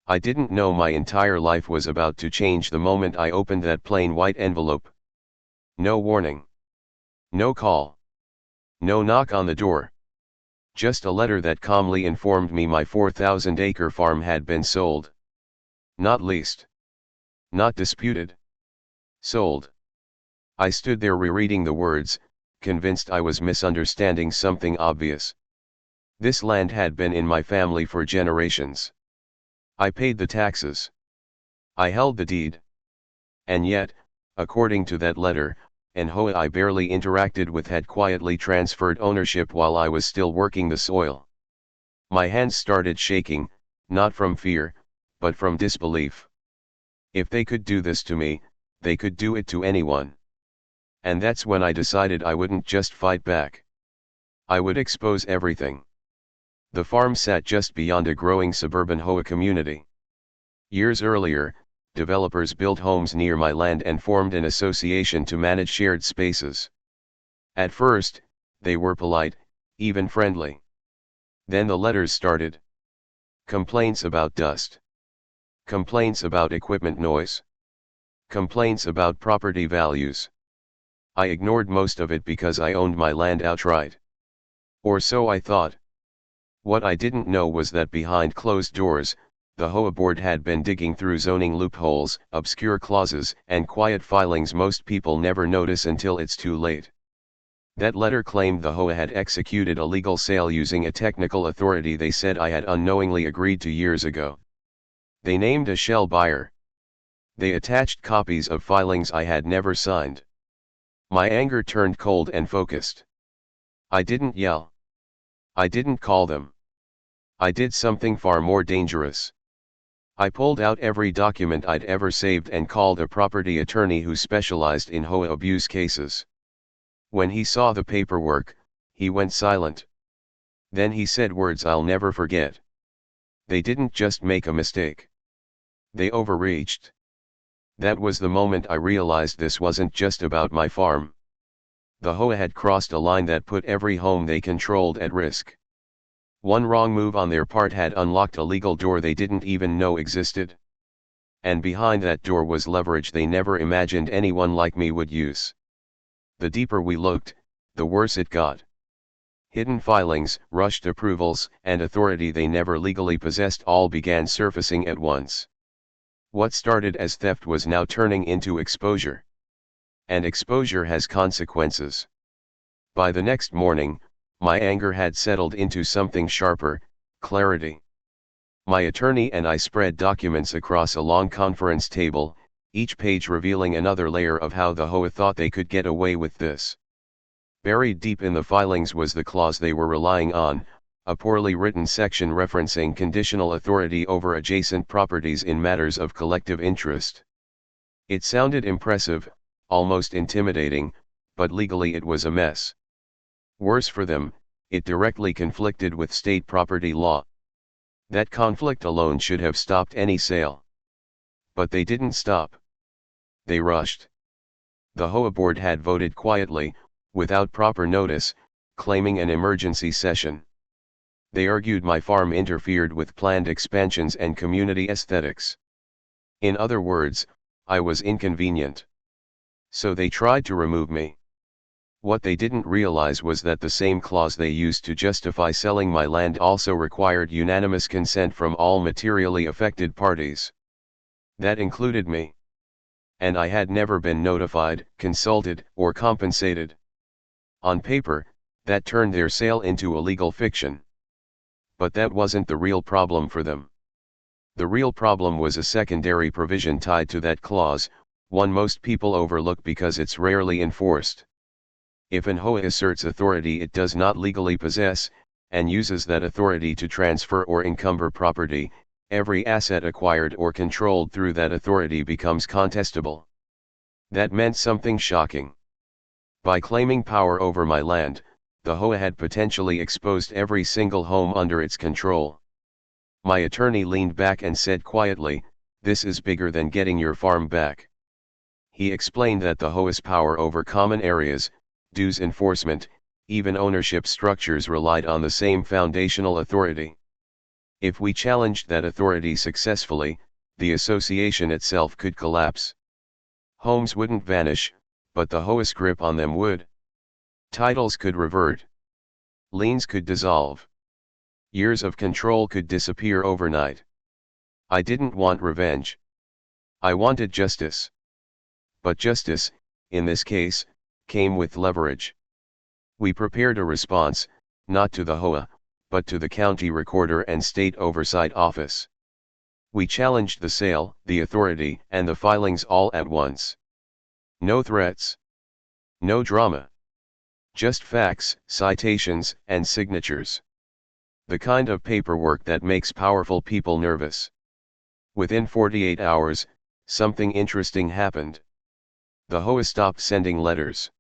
I didn't know my entire life was about to change the moment I opened that plain white envelope. No warning. No call. No knock on the door. Just a letter that calmly informed me my 4,000-acre farm had been sold. Not leased. Not disputed. Sold. I stood there rereading the words, convinced I was misunderstanding something obvious. This land had been in my family for generations. I paid the taxes. I held the deed. And yet, according to that letter, an HOA I barely interacted with had quietly transferred ownership while I was still working the soil. My hands started shaking, not from fear, but from disbelief. If they could do this to me, they could do it to anyone. And that's when I decided I wouldn't just fight back. I would expose everything. The farm sat just beyond a growing suburban HOA community. Years earlier, developers built homes near my land and formed an association to manage shared spaces. At first, they were polite, even friendly. Then the letters started. Complaints about dust. Complaints about equipment noise. Complaints about property values. I ignored most of it because I owned my land outright. Or so I thought. What I didn't know was that behind closed doors, the HOA board had been digging through zoning loopholes, obscure clauses, and quiet filings most people never notice until it's too late. That letter claimed the HOA had executed a legal sale using a technical authority they said I had unknowingly agreed to years ago. They named a shell buyer. They attached copies of filings I had never signed. My anger turned cold and focused. I didn't yell. I didn't call them. I did something far more dangerous. I pulled out every document I'd ever saved and called a property attorney who specialized in HOA abuse cases. When he saw the paperwork, he went silent. Then he said words I'll never forget. They didn't just make a mistake. They overreached. That was the moment I realized this wasn't just about my farm. The HOA had crossed a line that put every home they controlled at risk. One wrong move on their part had unlocked a legal door they didn't even know existed. And behind that door was leverage they never imagined anyone like me would use. The deeper we looked, the worse it got. Hidden filings, rushed approvals, and authority they never legally possessed all began surfacing at once. What started as theft was now turning into exposure. And exposure has consequences. By the next morning, my anger had settled into something sharper, clarity. My attorney and I spread documents across a long conference table, each page revealing another layer of how the HOA thought they could get away with this. Buried deep in the filings was the clause they were relying on, a poorly written section referencing conditional authority over adjacent properties in matters of collective interest. It sounded impressive, almost intimidating, but legally it was a mess. Worse for them, it directly conflicted with state property law. That conflict alone should have stopped any sale. But they didn't stop. They rushed. The HOA board had voted quietly, without proper notice, claiming an emergency session. They argued my farm interfered with planned expansions and community aesthetics. In other words, I was inconvenient. So they tried to remove me. What they didn't realize was that the same clause they used to justify selling my land also required unanimous consent from all materially affected parties. That included me. And I had never been notified, consulted, or compensated. On paper, that turned their sale into a legal fiction. But that wasn't the real problem for them. The real problem was a secondary provision tied to that clause, one most people overlook because it's rarely enforced. If an HOA asserts authority it does not legally possess, and uses that authority to transfer or encumber property, every asset acquired or controlled through that authority becomes contestable. That meant something shocking. By claiming power over my land, the HOA had potentially exposed every single home under its control. My attorney leaned back and said quietly, "This is bigger than getting your farm back." He explained that the HOA's power over common areas, dues enforcement, even ownership structures relied on the same foundational authority. If we challenged that authority successfully, the association itself could collapse. Homes wouldn't vanish, but the HOA's grip on them would. Titles could revert. Liens could dissolve. Years of control could disappear overnight. I didn't want revenge. I wanted justice. But justice, in this case, came with leverage. We prepared a response, not to the HOA, but to the county recorder and state oversight office. We challenged the sale, the authority, and the filings all at once. No threats. No drama. Just facts, citations, and signatures. The kind of paperwork that makes powerful people nervous. Within 48 hours, something interesting happened. The HOA stopped sending letters.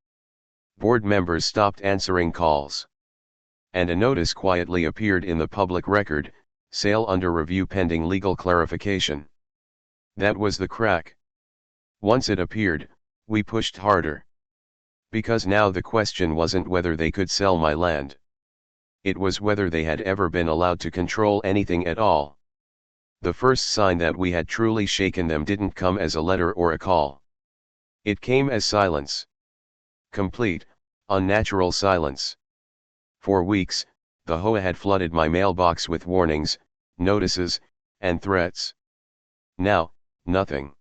Board members stopped answering calls. And a notice quietly appeared in the public record, sale under review pending legal clarification. That was the crack. Once it appeared, we pushed harder. Because now the question wasn't whether they could sell my land. It was whether they had ever been allowed to control anything at all. The first sign that we had truly shaken them didn't come as a letter or a call. It came as silence. Complete, unnatural silence. For weeks, the HOA had flooded my mailbox with warnings, notices, and threats. Now, nothing.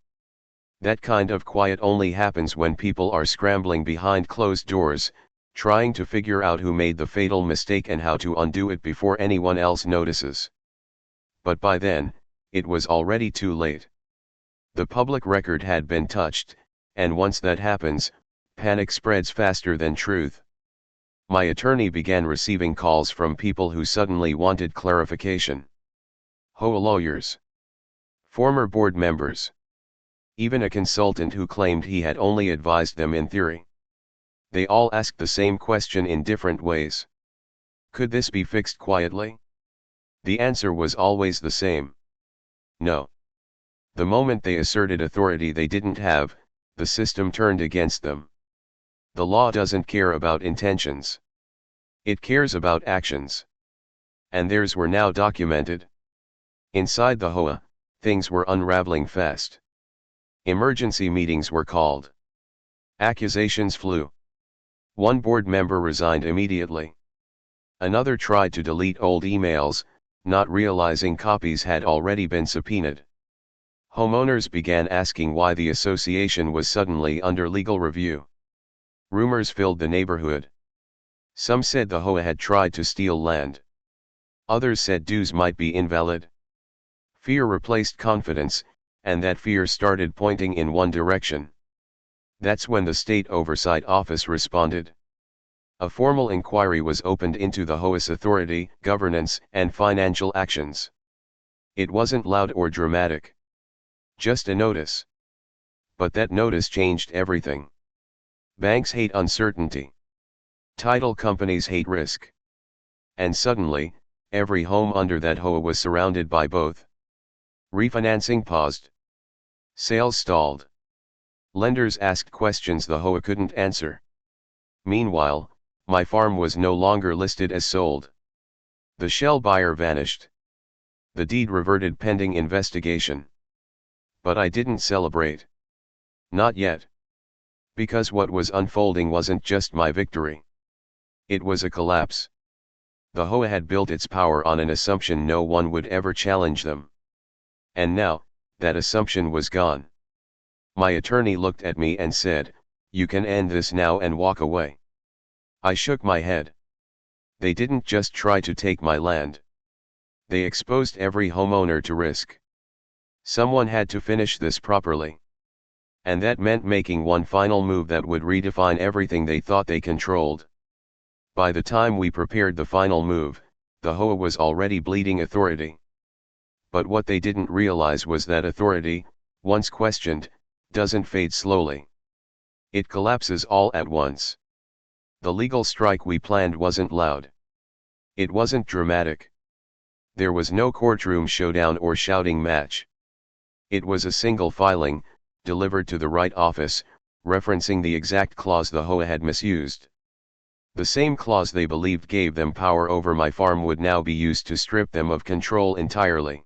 That kind of quiet only happens when people are scrambling behind closed doors, trying to figure out who made the fatal mistake and how to undo it before anyone else notices. But by then, it was already too late. The public record had been touched, and once that happens, panic spreads faster than truth. My attorney began receiving calls from people who suddenly wanted clarification. HOA lawyers. Former board members. Even a consultant who claimed he had only advised them in theory. They all asked the same question in different ways. Could this be fixed quietly? The answer was always the same. No. The moment they asserted authority they didn't have, the system turned against them. The law doesn't care about intentions. It cares about actions. And theirs were now documented. Inside the HOA, things were unraveling fast. Emergency meetings were called. Accusations flew. One board member resigned immediately. Another tried to delete old emails, not realizing copies had already been subpoenaed. Homeowners began asking why the association was suddenly under legal review. Rumors filled the neighborhood. Some said the HOA had tried to steal land. Others said dues might be invalid. Fear replaced confidence, and that fear started pointing in one direction. That's when the State Oversight Office responded. A formal inquiry was opened into the HOA's authority, governance, and financial actions. It wasn't loud or dramatic. Just a notice. But that notice changed everything. Banks hate uncertainty. Title companies hate risk. And suddenly, every home under that HOA was surrounded by both. Refinancing paused. Sales stalled. Lenders asked questions the HOA couldn't answer. Meanwhile, my farm was no longer listed as sold. The shell buyer vanished. The deed reverted pending investigation. But I didn't celebrate. Not yet. Because what was unfolding wasn't just my victory. It was a collapse. The HOA had built its power on an assumption no one would ever challenge them. And now, that assumption was gone. My attorney looked at me and said, "You can end this now and walk away." I shook my head. They didn't just try to take my land. They exposed every homeowner to risk. Someone had to finish this properly. And that meant making one final move that would redefine everything they thought they controlled. By the time we prepared the final move, the HOA was already bleeding authority. But what they didn't realize was that authority, once questioned, doesn't fade slowly. It collapses all at once. The legal strike we planned wasn't loud. It wasn't dramatic. There was no courtroom showdown or shouting match. It was a single filing, delivered to the right office, referencing the exact clause the HOA had misused. The same clause they believed gave them power over my farm would now be used to strip them of control entirely.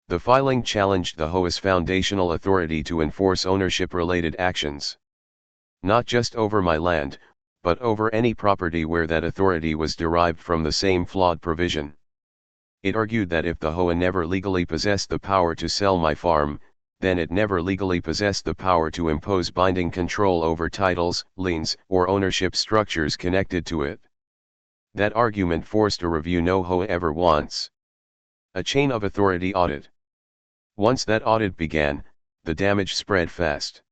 The filing challenged the HOA's foundational authority to enforce ownership-related actions. Not just over my land, but over any property where that authority was derived from the same flawed provision. It argued that if the HOA never legally possessed the power to sell my farm, then it never legally possessed the power to impose binding control over titles, liens, or ownership structures connected to it. That argument forced a review no HOA ever wants. A chain of authority audit. Once that audit began, the damage spread fast.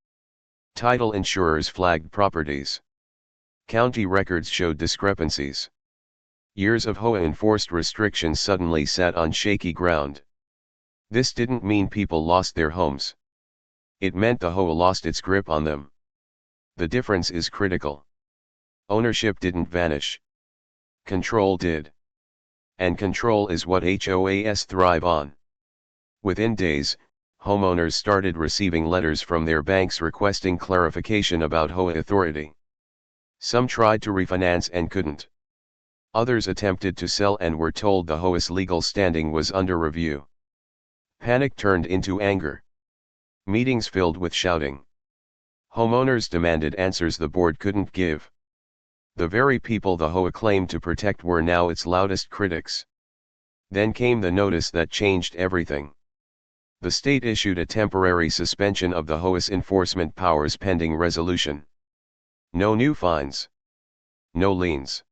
Title insurers flagged properties. County records showed discrepancies. Years of HOA-enforced restrictions suddenly sat on shaky ground. This didn't mean people lost their homes. It meant the HOA lost its grip on them. The difference is critical. Ownership didn't vanish. Control did. And control is what HOAs thrive on. Within days, homeowners started receiving letters from their banks requesting clarification about HOA authority. Some tried to refinance and couldn't. Others attempted to sell and were told the HOA's legal standing was under review. Panic turned into anger. Meetings filled with shouting. Homeowners demanded answers the board couldn't give. The very people the HOA claimed to protect were now its loudest critics. Then came the notice that changed everything. The state issued a temporary suspension of the HOA's enforcement powers pending resolution. No new fines. No liens.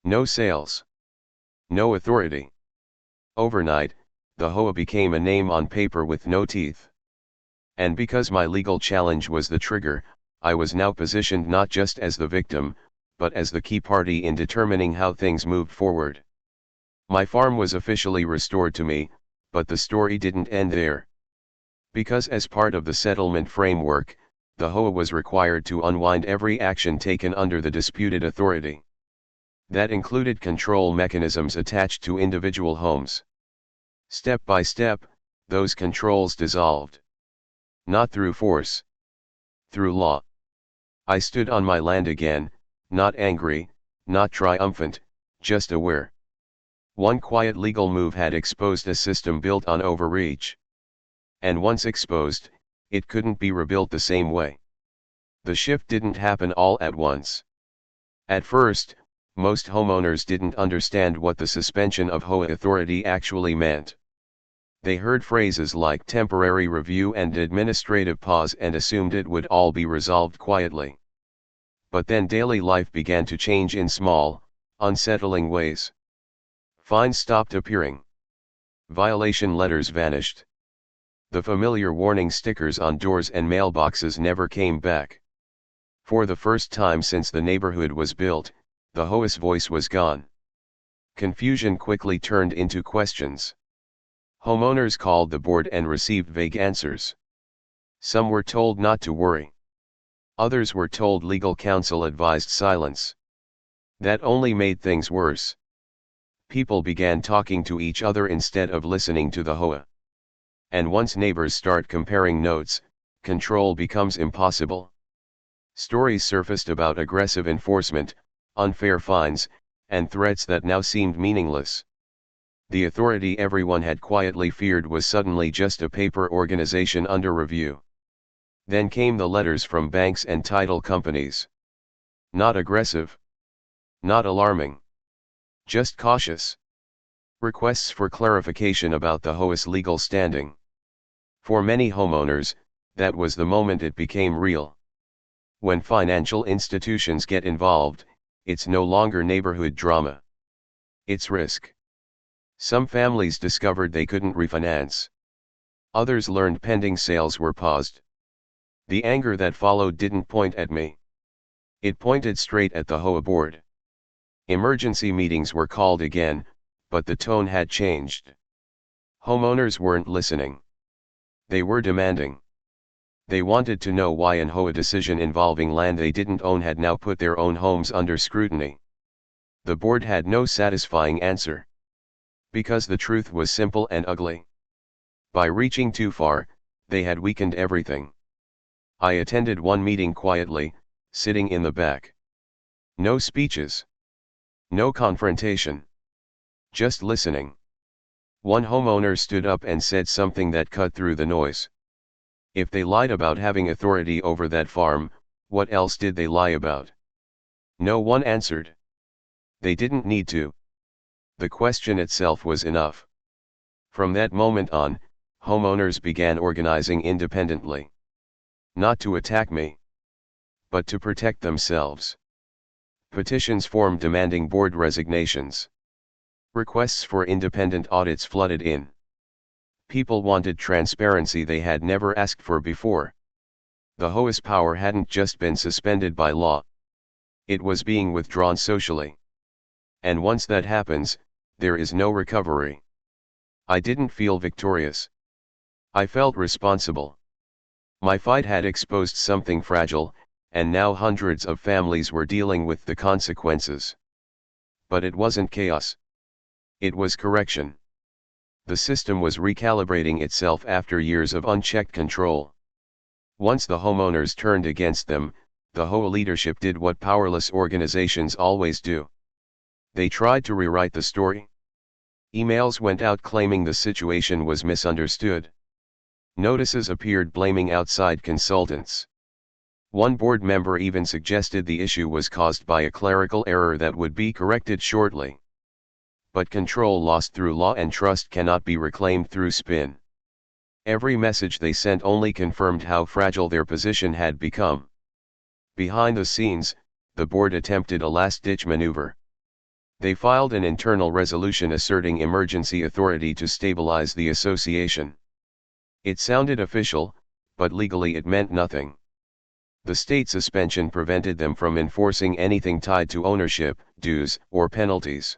No sales. No authority. Overnight, the HOA became a name on paper with no teeth. And because my legal challenge was the trigger, I was now positioned not just as the victim, but as the key party in determining how things moved forward. My farm was officially restored to me, but the story didn't end there. Because as part of the settlement framework, the HOA was required to unwind every action taken under the disputed authority. That included control mechanisms attached to individual homes. Step by step, those controls dissolved. Not through force. Through law. I stood on my land again, not angry, not triumphant, just aware. One quiet legal move had exposed a system built on overreach. And once exposed, it couldn't be rebuilt the same way. The shift didn't happen all at once. At first, most homeowners didn't understand what the suspension of HOA authority actually meant. They heard phrases like temporary review and administrative pause and assumed it would all be resolved quietly. But then daily life began to change in small, unsettling ways. Fines stopped appearing. Violation letters vanished. The familiar warning stickers on doors and mailboxes never came back. For the first time since the neighborhood was built, the HOA's voice was gone. Confusion quickly turned into questions. Homeowners called the board and received vague answers. Some were told not to worry. Others were told legal counsel advised silence. That only made things worse. People began talking to each other instead of listening to the HOA. And once neighbors start comparing notes, control becomes impossible. Stories surfaced about aggressive enforcement, unfair fines, and threats that now seemed meaningless. The authority everyone had quietly feared was suddenly just a paper organization under review. Then came the letters from banks and title companies. Not aggressive. Not alarming. Just cautious. Requests for clarification about the HOA's legal standing. For many homeowners, that was the moment it became real. When financial institutions get involved, it's no longer neighborhood drama. It's risk. Some families discovered they couldn't refinance. Others learned pending sales were paused. The anger that followed didn't point at me. It pointed straight at the HOA board. Emergency meetings were called again, but the tone had changed. Homeowners weren't listening. They were demanding. They wanted to know why an HOA decision involving land they didn't own had now put their own homes under scrutiny. The board had no satisfying answer. Because the truth was simple and ugly. By reaching too far, they had weakened everything. I attended one meeting quietly, sitting in the back. No speeches. No confrontation. Just listening. One homeowner stood up and said something that cut through the noise. If they lied about having authority over that farm, what else did they lie about? No one answered. They didn't need to. The question itself was enough. From that moment on, homeowners began organizing independently. Not to attack me, but to protect themselves. Petitions formed demanding board resignations. Requests for independent audits flooded in. People wanted transparency they had never asked for before. The HOA's power hadn't just been suspended by law. It was being withdrawn socially. And once that happens, there is no recovery. I didn't feel victorious. I felt responsible. My fight had exposed something fragile, and now hundreds of families were dealing with the consequences. But it wasn't chaos. It was correction. The system was recalibrating itself after years of unchecked control. Once the homeowners turned against them, the HOA leadership did what powerless organizations always do. They tried to rewrite the story. Emails went out claiming the situation was misunderstood. Notices appeared blaming outside consultants. One board member even suggested the issue was caused by a clerical error that would be corrected shortly. But control lost through law and trust cannot be reclaimed through spin. Every message they sent only confirmed how fragile their position had become. Behind the scenes, the board attempted a last-ditch maneuver. They filed an internal resolution asserting emergency authority to stabilize the association. It sounded official, but legally it meant nothing. The state suspension prevented them from enforcing anything tied to ownership, dues, or penalties.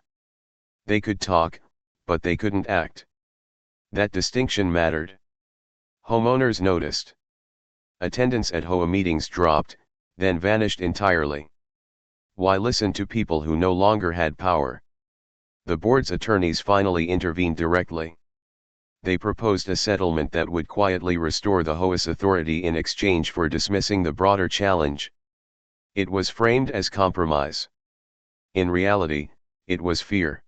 They could talk, but they couldn't act. That distinction mattered. Homeowners noticed. Attendance at HOA meetings dropped, then vanished entirely. Why listen to people who no longer had power? The board's attorneys finally intervened directly. They proposed a settlement that would quietly restore the HOA's authority in exchange for dismissing the broader challenge. It was framed as compromise. In reality, it was fear.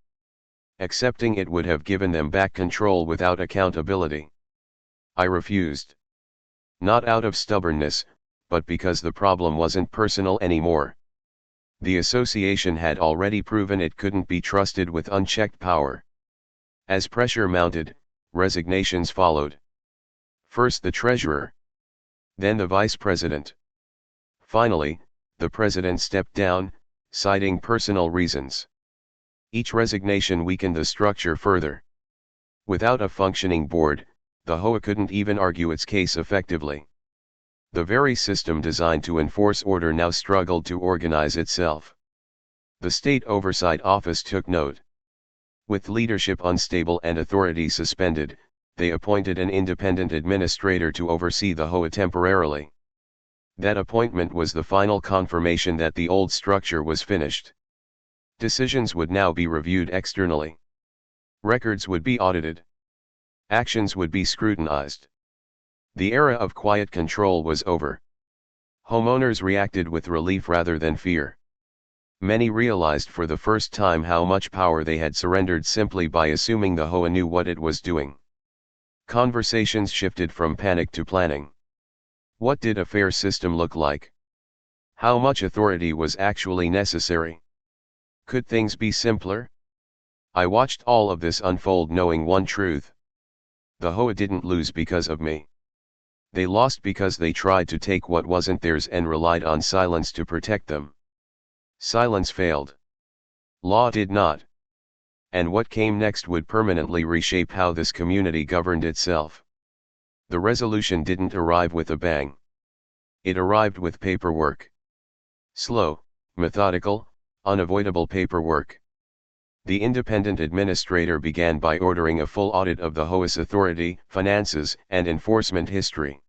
Accepting it would have given them back control without accountability. I refused. Not out of stubbornness, but because the problem wasn't personal anymore. The association had already proven it couldn't be trusted with unchecked power. As pressure mounted, resignations followed. First the treasurer. Then the vice president. Finally, the president stepped down, citing personal reasons. Each resignation weakened the structure further. Without a functioning board, the HOA couldn't even argue its case effectively. The very system designed to enforce order now struggled to organize itself. The State Oversight Office took note. With leadership unstable and authority suspended, they appointed an independent administrator to oversee the HOA temporarily. That appointment was the final confirmation that the old structure was finished. Decisions would now be reviewed externally. Records would be audited. Actions would be scrutinized. The era of quiet control was over. Homeowners reacted with relief rather than fear. Many realized for the first time how much power they had surrendered simply by assuming the HOA knew what it was doing. Conversations shifted from panic to planning. What did a fair system look like? How much authority was actually necessary? Could things be simpler? I watched all of this unfold knowing one truth. The HOA didn't lose because of me. They lost because they tried to take what wasn't theirs and relied on silence to protect them. Silence failed. Law did not. And what came next would permanently reshape how this community governed itself. The resolution didn't arrive with a bang. It arrived with paperwork. Slow, methodical, unavoidable paperwork. The independent administrator began by ordering a full audit of the HOA's authority, finances, and enforcement history.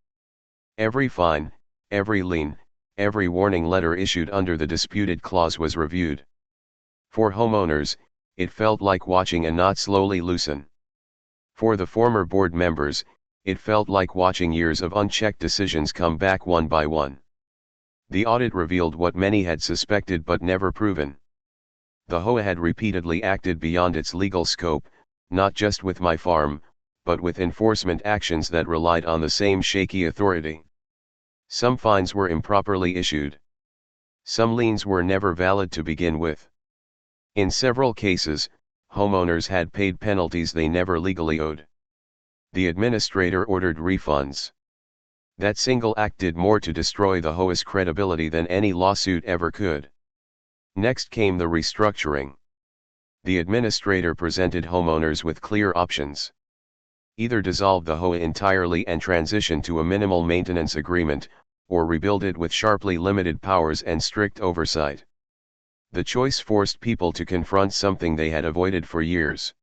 Every fine, every lien, every warning letter issued under the disputed clause was reviewed. For homeowners, it felt like watching a knot slowly loosen. For the former board members, it felt like watching years of unchecked decisions come back one by one. The audit revealed what many had suspected but never proven. The HOA had repeatedly acted beyond its legal scope, not just with my farm, but with enforcement actions that relied on the same shaky authority. Some fines were improperly issued. Some liens were never valid to begin with. In several cases, homeowners had paid penalties they never legally owed. The administrator ordered refunds. That single act did more to destroy the HOA's credibility than any lawsuit ever could. Next came the restructuring. The administrator presented homeowners with clear options. Either dissolve the HOA entirely and transition to a minimal maintenance agreement, or rebuild it with sharply limited powers and strict oversight. The choice forced people to confront something they had avoided for years.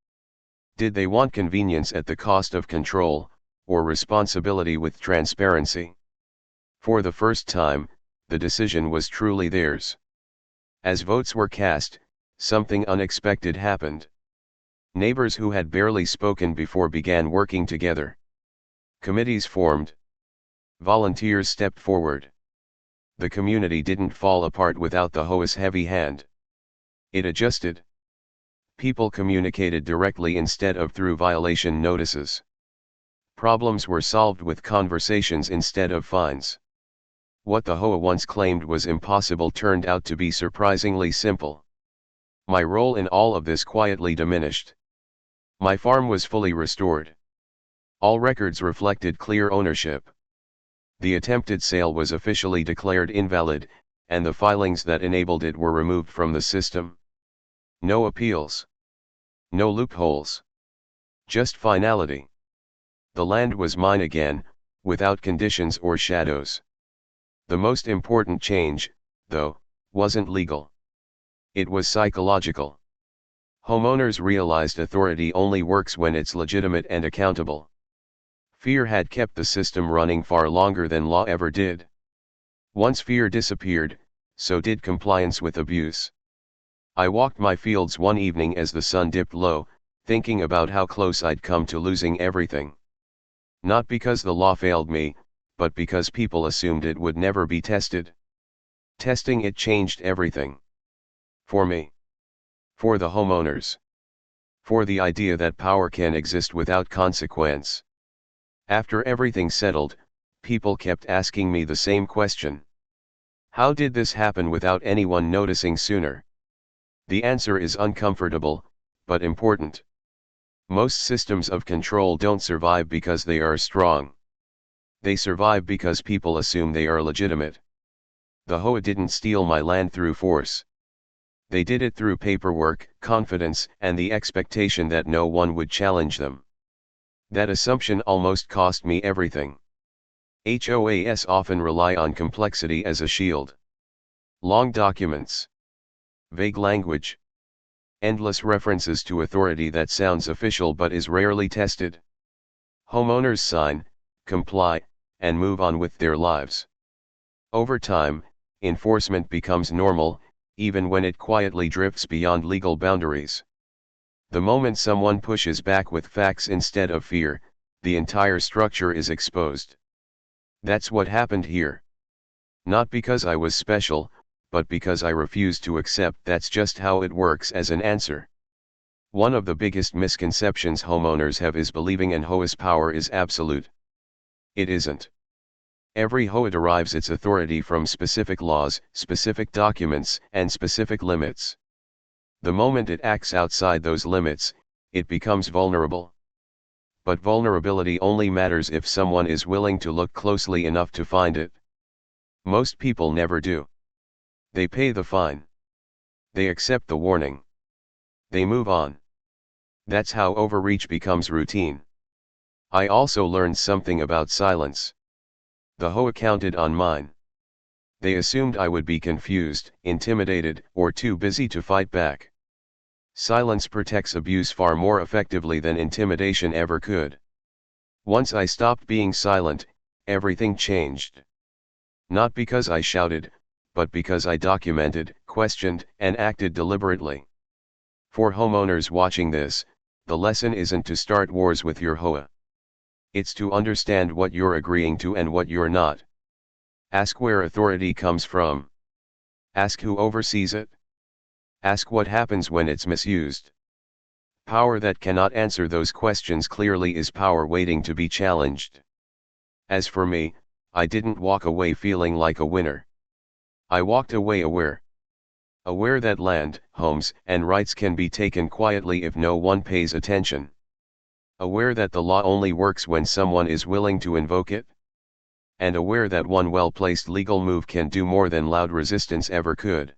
Did they want convenience at the cost of control, or responsibility with transparency? For the first time, the decision was truly theirs. As votes were cast, something unexpected happened. Neighbors who had barely spoken before began working together. Committees formed. Volunteers stepped forward. The community didn't fall apart without the HOA's heavy hand. It adjusted. People communicated directly instead of through violation notices. Problems were solved with conversations instead of fines. What the HOA once claimed was impossible turned out to be surprisingly simple. My role in all of this quietly diminished. My farm was fully restored. All records reflected clear ownership. The attempted sale was officially declared invalid, and the filings that enabled it were removed from the system. No appeals. No loopholes. Just finality. The land was mine again, without conditions or shadows. The most important change, though, wasn't legal. It was psychological. Homeowners realized authority only works when it's legitimate and accountable. Fear had kept the system running far longer than law ever did. Once fear disappeared, so did compliance with abuse. I walked my fields one evening as the sun dipped low, thinking about how close I'd come to losing everything. Not because the law failed me, but because people assumed it would never be tested. Testing it changed everything. For me. For the homeowners. For the idea that power can exist without consequence. After everything settled, people kept asking me the same question. How did this happen without anyone noticing sooner? The answer is uncomfortable, but important. Most systems of control don't survive because they are strong. They survive because people assume they are legitimate. The HOA didn't steal my land through force. They did it through paperwork, confidence, and the expectation that no one would challenge them. That assumption almost cost me everything. HOAs often rely on complexity as a shield. Long documents. Vague language. Endless references to authority that sounds official but is rarely tested. Homeowners sign, comply, and move on with their lives. Over time, enforcement becomes normal, even when it quietly drifts beyond legal boundaries. The moment someone pushes back with facts instead of fear, the entire structure is exposed. That's what happened here. Not because I was special, but because I refused to accept that's just how it works as an answer. One of the biggest misconceptions homeowners have is believing an HOA's power is absolute. It isn't. Every HOA derives its authority from specific laws, specific documents, and specific limits. The moment it acts outside those limits, it becomes vulnerable. But vulnerability only matters if someone is willing to look closely enough to find it. Most people never do. They pay the fine. They accept the warning. They move on. That's how overreach becomes routine. I also learned something about silence. The HOA counted on mine. They assumed I would be confused, intimidated, or too busy to fight back. Silence protects abuse far more effectively than intimidation ever could. Once I stopped being silent, everything changed. Not because I shouted, but because I documented, questioned, and acted deliberately. For homeowners watching this, the lesson isn't to start wars with your HOA. It's to understand what you're agreeing to and what you're not. Ask where authority comes from. Ask who oversees it. Ask what happens when it's misused. Power that cannot answer those questions clearly is power waiting to be challenged. As for me, I didn't walk away feeling like a winner. I walked away aware. Aware that land, homes, and rights can be taken quietly if no one pays attention. Aware that the law only works when someone is willing to invoke it. And aware that one well-placed legal move can do more than loud resistance ever could.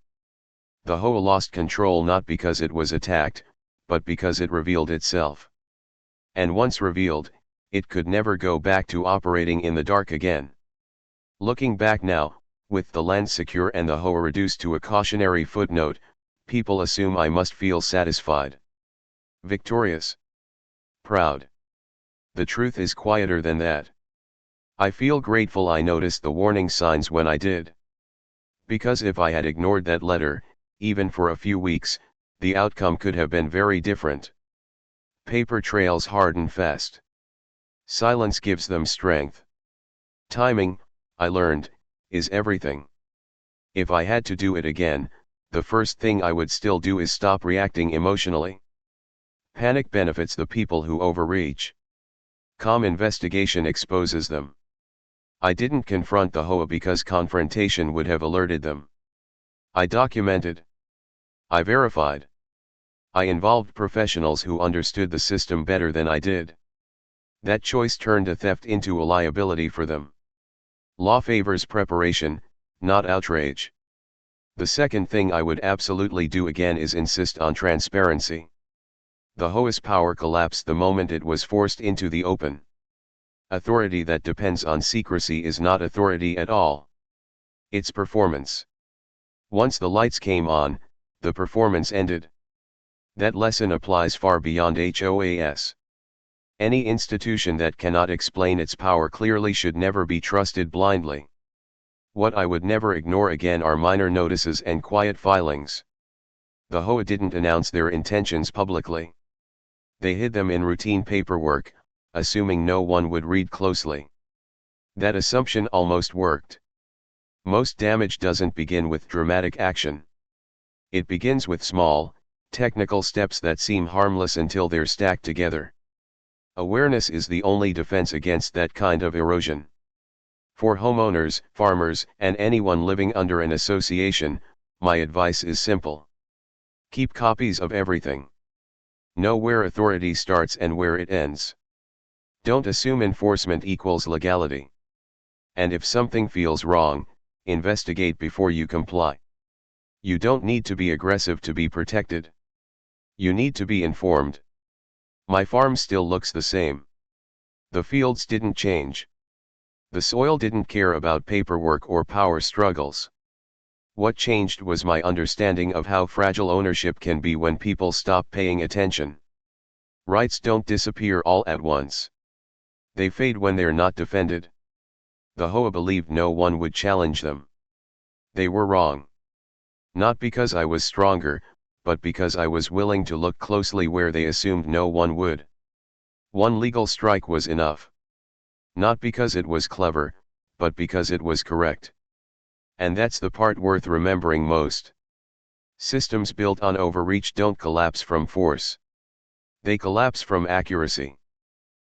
The HOA lost control not because it was attacked, but because it revealed itself. And once revealed, it could never go back to operating in the dark again. Looking back now, with the land secure and the HOA reduced to a cautionary footnote, people assume I must feel satisfied. Victorious. Proud. The truth is quieter than that. I feel grateful I noticed the warning signs when I did. Because if I had ignored that letter, even for a few weeks, the outcome could have been very different. Paper trails harden fast. Silence gives them strength. Timing, I learned, is everything. If I had to do it again, the first thing I would still do is stop reacting emotionally. Panic benefits the people who overreach. Calm investigation exposes them. I didn't confront the HOA because confrontation would have alerted them. I documented. I verified. I involved professionals who understood the system better than I did. That choice turned a theft into a liability for them. Law favors preparation, not outrage. The second thing I would absolutely do again is insist on transparency. The HOA's power collapsed the moment it was forced into the open. Authority that depends on secrecy is not authority at all. It's performance. Once the lights came on, the performance ended. That lesson applies far beyond HOAs. Any institution that cannot explain its power clearly should never be trusted blindly. What I would never ignore again are minor notices and quiet filings. The HOA didn't announce their intentions publicly. They hid them in routine paperwork, assuming no one would read closely. That assumption almost worked. Most damage doesn't begin with dramatic action. It begins with small, technical steps that seem harmless until they're stacked together. Awareness is the only defense against that kind of erosion. For homeowners, farmers, and anyone living under an association, my advice is simple. Keep copies of everything. Know where authority starts and where it ends. Don't assume enforcement equals legality. And if something feels wrong, investigate before you comply. You don't need to be aggressive to be protected. You need to be informed. My farm still looks the same. The fields didn't change. The soil didn't care about paperwork or power struggles. What changed was my understanding of how fragile ownership can be when people stop paying attention. Rights don't disappear all at once. They fade when they're not defended. The HOA believed no one would challenge them. They were wrong. Not because I was stronger, but because I was willing to look closely where they assumed no one would. One legal strike was enough. Not because it was clever, but because it was correct. And that's the part worth remembering most. Systems built on overreach don't collapse from force. They collapse from accuracy.